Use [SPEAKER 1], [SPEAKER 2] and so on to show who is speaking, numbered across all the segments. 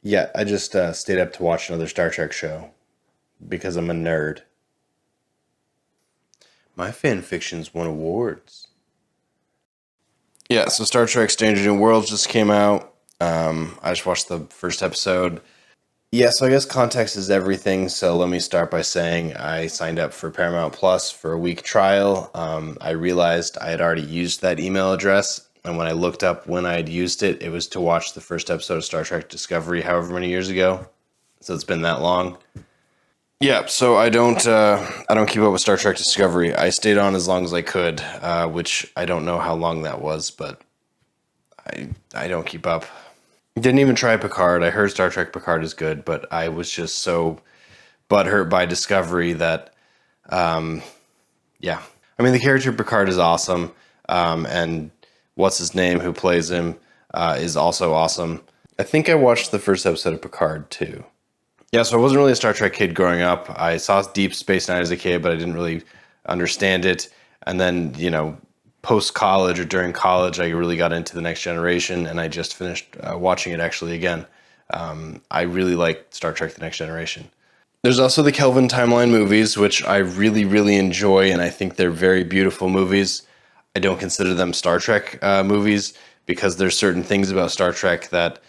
[SPEAKER 1] Yeah, I just stayed up to watch another Star Trek show because I'm a nerd. My fan fictions won awards. Yeah, so Star Trek Stranger New Worlds just came out. I just watched the first episode. Yeah, so I guess context is everything. So let me start by saying I signed up for Paramount Plus for a week trial. I realized I had already used that email address. And when I looked up when I had used it, it was to watch the first episode of Star Trek Discovery however many years ago. So it's been that long. Yeah, so I don't keep up with Star Trek Discovery. I stayed on as long as I could, which I don't know how long that was, but I don't keep up. Didn't even try Picard. I heard Star Trek Picard is good, but I was just so butthurt by Discovery that yeah. I mean, the character Picard is awesome, and what's his name who plays him is also awesome. I think I watched the first episode of Picard too. Yeah, so I wasn't really a Star Trek kid growing up. I saw Deep Space Nine as a kid, but I didn't really understand it. And then, post college or during college, I really got into the Next Generation, and I just finished watching it actually again. I really like Star Trek: The Next Generation. There's also the Kelvin timeline movies, which I really, really enjoy, and I think they're very beautiful movies. I don't consider them Star Trek movies because there's certain things about Star Trek that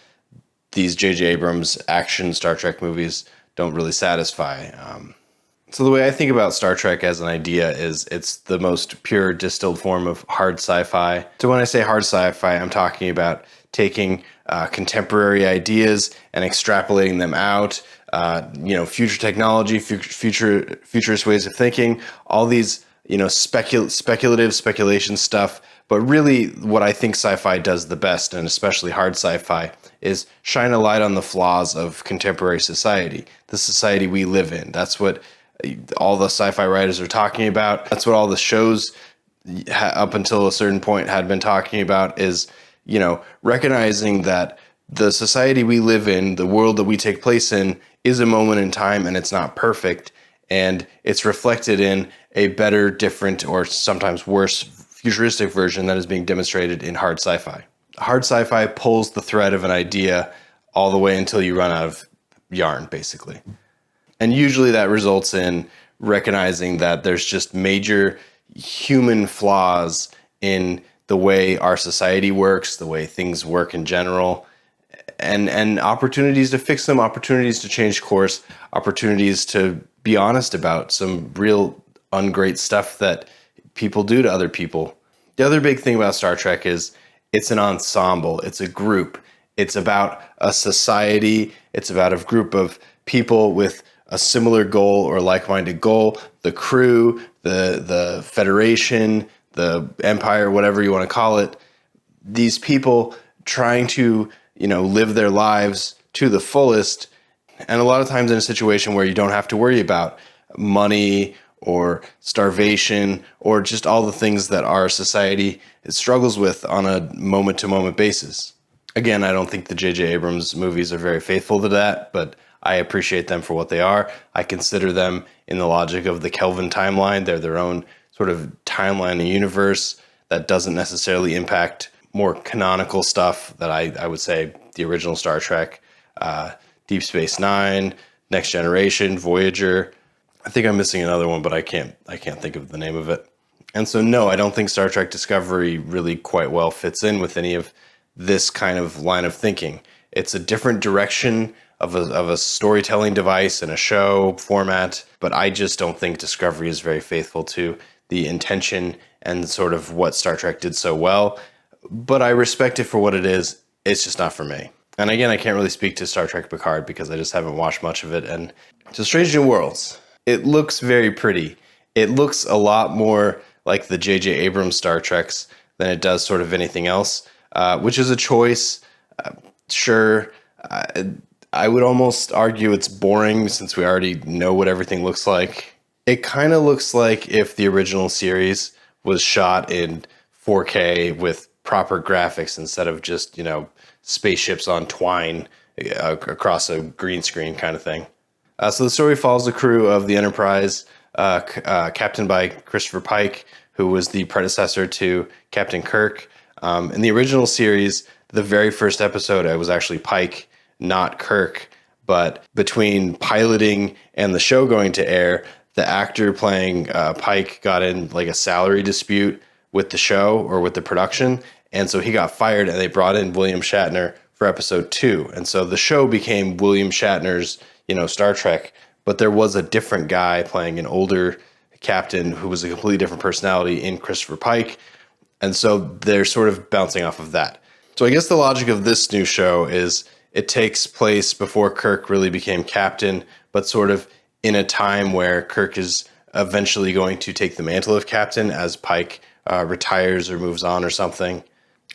[SPEAKER 1] these J.J. Abrams action Star Trek movies don't really satisfy. So the way I think about Star Trek as an idea is it's the most pure distilled form of hard sci-fi. So when I say hard sci-fi, I'm talking about taking contemporary ideas and extrapolating them out. Future technology, futurist ways of thinking, all these speculative speculation stuff. But really, what I think sci-fi does the best, and especially hard sci-fi, is shine a light on the flaws of contemporary society, the society we live in. That's what all the sci-fi writers are talking about. That's what all the shows up until a certain point had been talking about is, recognizing that the society we live in, the world that we take place in, is a moment in time and it's not perfect. And it's reflected in a better, different, or sometimes worse futuristic version that is being demonstrated in hard sci-fi. Hard sci-fi pulls the thread of an idea all the way until you run out of yarn, basically. And usually that results in recognizing that there's just major human flaws in the way our society works, the way things work in general, and opportunities to fix them, opportunities to change course, opportunities to be honest about some real ungreat stuff that people do to other people. The other big thing about Star Trek is it's an ensemble, it's a group, it's about a society, it's about a group of people with a similar goal or like-minded goal, the crew, the Federation, the Empire, whatever you want to call it, these people trying to, live their lives to the fullest. And a lot of times in a situation where you don't have to worry about money or starvation or just all the things that our society struggles with on a moment-to-moment basis. Again, I don't think the J.J. Abrams movies are very faithful to that, but I appreciate them for what they are. I consider them in the logic of the Kelvin timeline. They're their own sort of timeline and universe that doesn't necessarily impact more canonical stuff that I would say the original Star Trek, Deep Space Nine, Next Generation, Voyager. I think I'm missing another one, but I can't think of the name of it. And so, no, I don't think Star Trek Discovery really quite well fits in with any of this kind of line of thinking. It's a different direction of a storytelling device and a show format, but I just don't think Discovery is very faithful to the intention and sort of what Star Trek did so well. But I respect it for what it is. It's just not for me. And again, I can't really speak to Star Trek Picard because I just haven't watched much of it. And to Strange New Worlds, it looks very pretty. It looks a lot more like the J.J. Abrams Star Treks than it does sort of anything else, which is a choice. Sure, I would almost argue it's boring since we already know what everything looks like. It kind of looks like if the original series was shot in 4K with proper graphics instead of just, spaceships on twine across a green screen kind of thing. So the story follows the crew of the Enterprise, captained by Christopher Pike, who was the predecessor to Captain Kirk. In the original series, the very first episode, it was actually Pike not Kirk. But between piloting and the show going to air, the actor playing Pike got in like a salary dispute with the show or with the production. And so he got fired, and they brought in William Shatner for episode 2. And so the show became William Shatner's, Star Trek. But there was a different guy playing an older captain who was a completely different personality in Christopher Pike. And so they're sort of bouncing off of that. So I guess the logic of this new show is it takes place before Kirk really became captain, but sort of in a time where Kirk is eventually going to take the mantle of captain as Pike retires or moves on or something.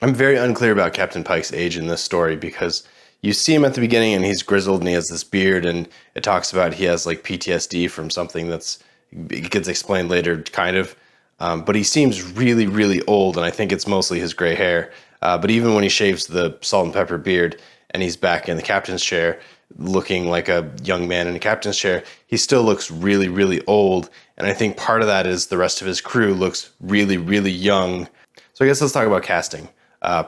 [SPEAKER 1] I'm very unclear about Captain Pike's age in this story because you see him at the beginning and he's grizzled and he has this beard, and it talks about he has like PTSD from something it gets explained later, kind of. But he seems really, really old, and I think it's mostly his gray hair. But even when he shaves the salt and pepper beard and he's back in the captain's chair, looking like a young man in a captain's chair, he still looks really, really old. And I think part of that is the rest of his crew looks really, really young. So I guess let's talk about casting.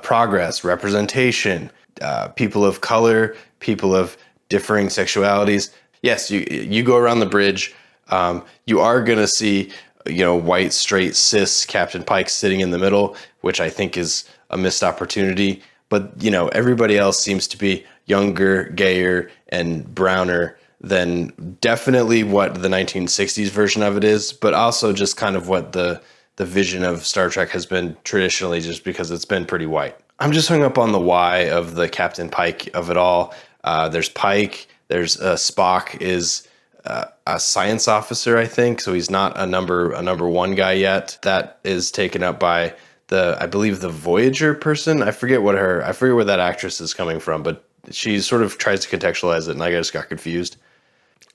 [SPEAKER 1] Progress, representation, people of color, people of differing sexualities. Yes, you go around the bridge. You are going to see, white, straight, cis Captain Pike sitting in the middle, which I think is a missed opportunity. But, everybody else seems to be younger, gayer, and browner than definitely what the 1960s version of it is, but also just kind of what the vision of Star Trek has been traditionally, just because it's been pretty white. I'm just hung up on the why of the Captain Pike of it all. There's Pike, there's Spock is a science officer, I think, so he's not a number one guy yet. That is taken up by I believe the Voyager person. I forget where that actress is coming from, but she sort of tries to contextualize it, and I just got confused.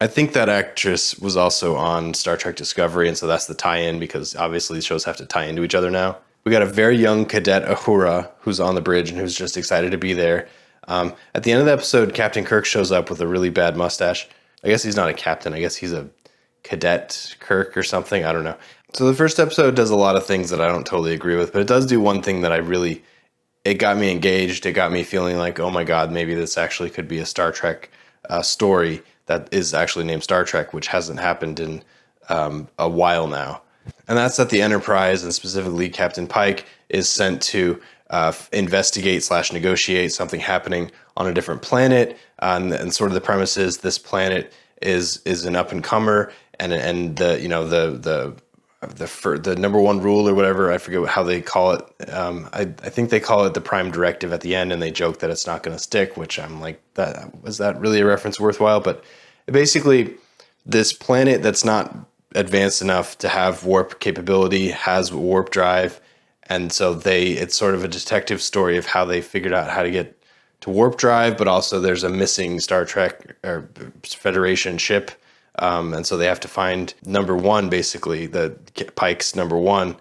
[SPEAKER 1] I think that actress was also on Star Trek Discovery, and so that's the tie-in, because obviously the shows have to tie into each other now. We got a very young cadet Uhura who's on the bridge and who's just excited to be there. At the end of the episode, Captain Kirk shows up with a really bad mustache. I guess he's not a captain. I guess he's a cadet Kirk or something. I don't know. So the first episode does a lot of things that I don't totally agree with, but it does do one thing that it got me engaged. It got me feeling like, oh my God, maybe this actually could be a Star Trek story that is actually named Star Trek, which hasn't happened in a while now. And that's that the Enterprise, and specifically Captain Pike, is sent to investigate / negotiate something happening on a different planet. And sort of the premise is this planet is an up and comer, and the number one rule or whatever, I forget how they call it. I think they call it the Prime Directive at the end, and they joke that it's not going to stick, which I'm like, was that really a reference worthwhile? But basically, this planet that's not advanced enough to have warp capability has warp drive, and so it's sort of a detective story of how they figured out how to get to warp drive, but also there's a missing Star Trek or Federation ship. And so they have to find number one, basically, the Pike's number one,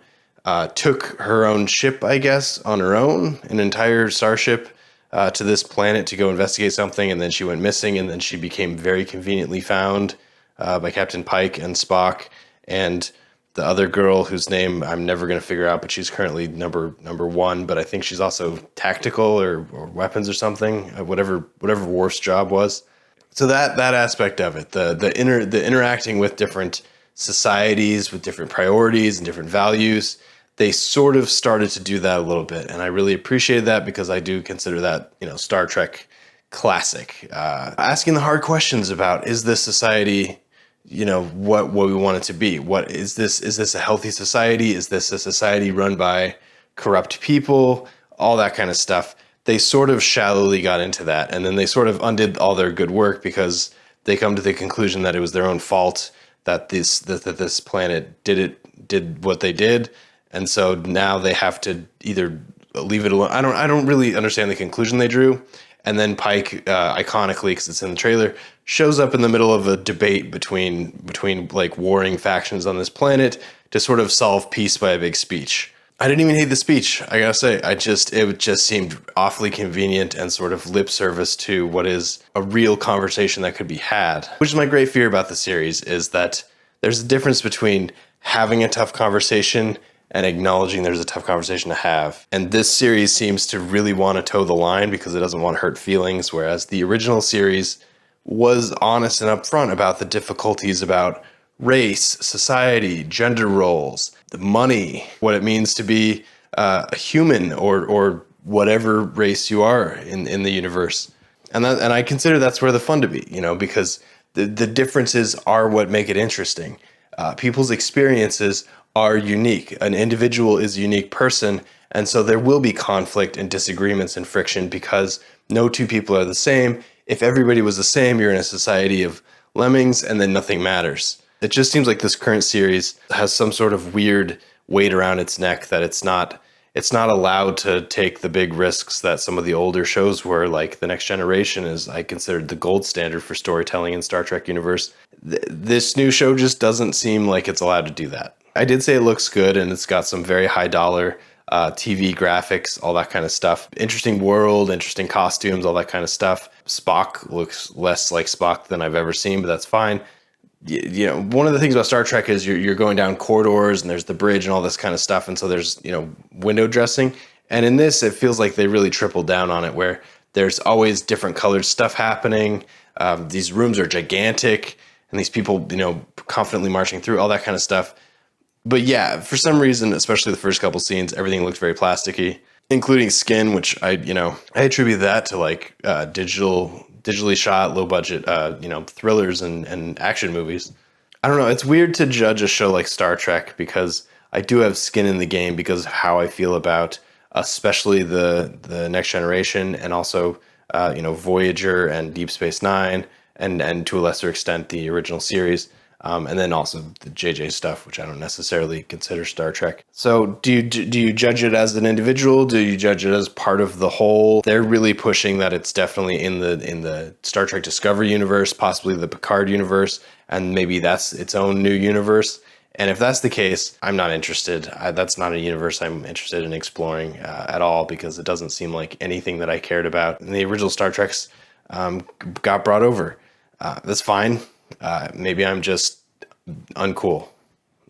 [SPEAKER 1] took her own ship, I guess, on her own, an entire starship to this planet to go investigate something. And then she went missing, and then she became very conveniently found by Captain Pike and Spock and the other girl whose name I'm never going to figure out, but she's currently number one. But I think she's also tactical or weapons or something, whatever Worf's job was. So that aspect of it, the interacting with different societies, with different priorities and different values, they sort of started to do that a little bit, and I really appreciated that, because I do consider that Star Trek classic. Asking the hard questions about, is this society what we want it to be? What is this? Is this a healthy society? Is this a society run by corrupt people? All that kind of stuff. They sort of shallowly got into that, and then they sort of undid all their good work, because they come to the conclusion that it was their own fault that this planet did what they did, and so now they have to either leave it alone. I don't really understand the conclusion they drew. And then Pike, iconically, because it's in the trailer, shows up in the middle of a debate between like warring factions on this planet to sort of solve peace by a big speech. I didn't even hate the speech, I gotta say. It just seemed awfully convenient and sort of lip service to what is a real conversation that could be had. Which is my great fear about the series, is that there's a difference between having a tough conversation and acknowledging there's a tough conversation to have. And this series seems to really want to toe the line because it doesn't want to hurt feelings, whereas the original series was honest and upfront about the difficulties about race, society, gender roles, the money, what it means to be a human or whatever race you are in the universe. And I consider that's where the fun to be, because the differences are what make it interesting. People's experiences are unique. An individual is a unique person, and so there will be conflict and disagreements and friction because no two people are the same. If everybody was the same, you're in a society of lemmings, and then nothing matters. It just seems like this current series has some sort of weird weight around its neck that it's not allowed to take the big risks that some of the older shows were. Like The Next Generation is, I considered, the gold standard for storytelling in Star Trek universe. This new show just doesn't seem like it's allowed to do that. I did say it looks good, and it's got some very high dollar TV graphics, all that kind of stuff. Interesting world, interesting costumes, all that kind of stuff. Spock looks less like Spock than I've ever seen, but that's fine. One of the things about Star Trek is you're going down corridors and there's the bridge and all this kind of stuff. And so there's, window dressing. And in this, it feels like they really tripled down on it, where there's always different colored stuff happening. These rooms are gigantic and these people, confidently marching through, all that kind of stuff. But yeah, for some reason, especially the first couple scenes, everything looked very plasticky, including skin, which I attribute that to like digitally shot, low budget, thrillers and action movies. I don't know. It's weird to judge a show like Star Trek because I do have skin in the game because of how I feel about, especially the Next Generation, and also, Voyager and Deep Space Nine, and to a lesser extent the original series. And then also the JJ stuff, which I don't necessarily consider Star Trek. So do you judge it as an individual? Do you judge it as part of the whole? They're really pushing that it's definitely in the Star Trek Discovery universe, possibly the Picard universe, and maybe that's its own new universe. And if that's the case, I'm not interested. That's not a universe I'm interested in exploring at all, because it doesn't seem like anything that I cared about in the original Star Treks got brought over. That's fine. Maybe I'm just uncool.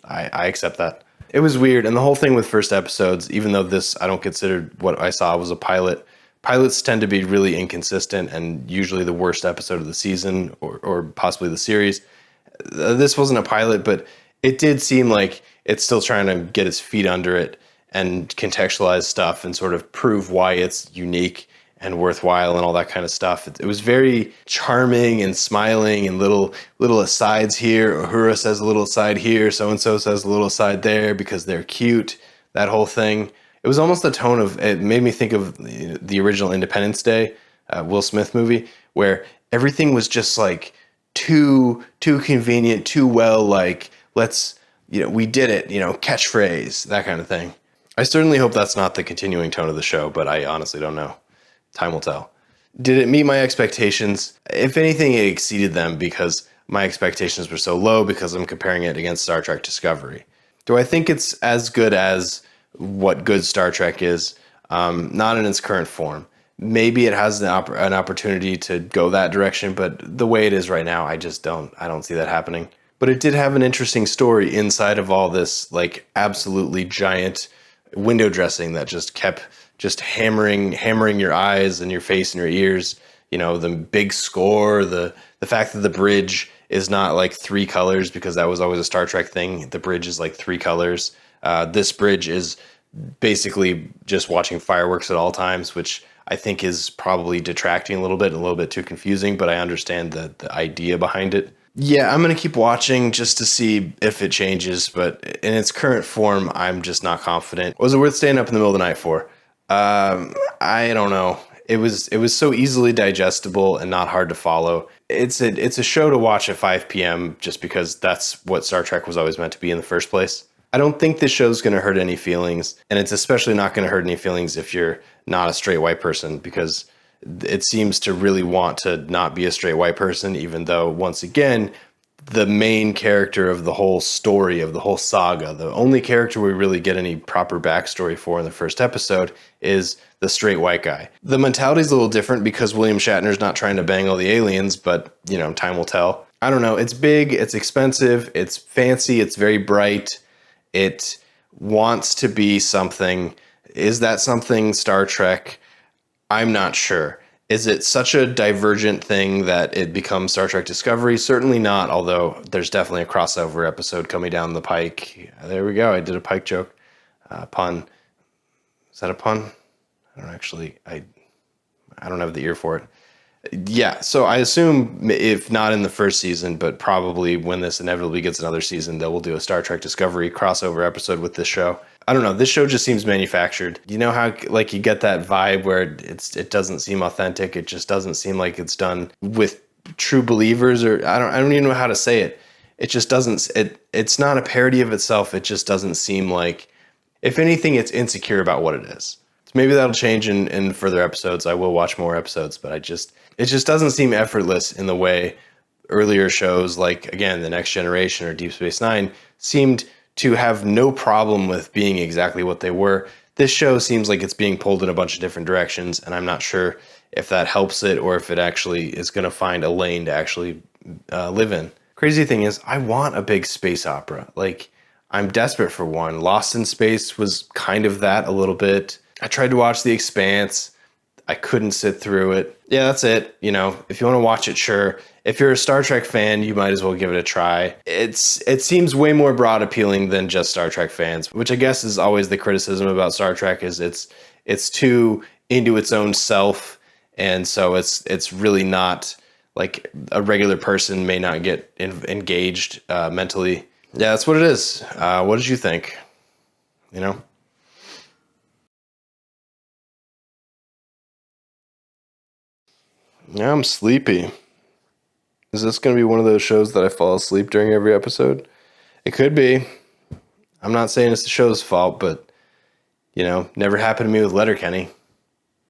[SPEAKER 1] I accept that. It was weird. And the whole thing with first episodes, even though this, I don't consider what I saw was a pilot. Pilots tend to be really inconsistent and usually the worst episode of the season or possibly the series. This wasn't a pilot, but it did seem like it's still trying to get its feet under it and contextualize stuff and sort of prove why it's unique and worthwhile and all that kind of stuff. It was very charming and smiling and little asides here. Uhura says a little aside here. So-and-so says a little aside there because they're cute. That whole thing. It was almost the tone of, it made me think of the original Independence Day, Will Smith movie, where everything was just like too convenient, too well, like, let's, we did it, catchphrase, that kind of thing. I certainly hope that's not the continuing tone of the show, but I honestly don't know. Time will tell. Did it meet my expectations? If anything, it exceeded them because my expectations were so low because I'm comparing it against Star Trek Discovery. Do I think it's as good as what good Star Trek is? Not in its current form. Maybe it has an opportunity to go that direction, but the way it is right now, I don't see that happening. But it did have an interesting story inside of all this, like, absolutely giant window dressing that just kept hammering your eyes and your face and your ears. The big score, the fact that the bridge is not like 3 colors, because that was always a Star Trek thing. The bridge is like 3 colors. This bridge is basically just watching fireworks at all times, which I think is probably detracting a little bit too confusing, but I understand the idea behind it. Yeah, I'm going to keep watching just to see if it changes, but in its current form, I'm just not confident. Was it worth staying up in the middle of the night for? I don't know. It was so easily digestible and not hard to follow. It's a show to watch at 5 p.m. just because that's what Star Trek was always meant to be in the first place. I don't think this show's going to hurt any feelings, and it's especially not going to hurt any feelings if you're not a straight white person, because it seems to really want to not be a straight white person, even though, once again, the main character of the whole story, of the whole saga, the only character we really get any proper backstory for in the first episode is the straight white guy. The mentality's a little different because William Shatner's not trying to bang all the aliens, but, time will tell. I don't know. It's big, it's expensive, it's fancy, it's very bright. It wants to be something. Is that something Star Trek? I'm not sure. Is it such a divergent thing that it becomes Star Trek Discovery? Certainly not, although there's definitely a crossover episode coming down the pike. There we go. I did a pike joke. Pun. Is that a pun? I don't actually. I don't have the ear for it. Yeah, so I assume if not in the first season, but probably when this inevitably gets another season, they will do a Star Trek Discovery crossover episode with this show. I don't know. This show just seems manufactured. You know how like you get that vibe where it doesn't seem authentic. It just doesn't seem like it's done with true believers, or I don't even know how to say it. It just doesn't. It's not a parody of itself. It just doesn't seem like. If anything, it's insecure about what it is. So maybe that'll change in further episodes. I will watch more episodes, but it just doesn't seem effortless in the way earlier shows like, again, The Next Generation or Deep Space Nine seemed to have no problem with being exactly what they were. This show seems like it's being pulled in a bunch of different directions, and I'm not sure if that helps it or if it actually is going to find a lane to actually live in. Crazy thing is, I want a big space opera. Like, I'm desperate for one. Lost in Space was kind of that a little bit. I tried to watch The Expanse. I couldn't sit through it. Yeah, that's it. You know, if you want to watch it, sure. If you're a Star Trek fan, you might as well give it a try. It seems way more broad appealing than just Star Trek fans, which I guess is always the criticism about Star Trek is it's too into its own self, and so it's really not like a regular person may not get engaged mentally. Yeah, that's what it is. What did you think? You know? Yeah, I'm sleepy. Is this going to be one of those shows that I fall asleep during every episode? It could be. I'm not saying it's the show's fault, but, you know, never happened to me with Letterkenny.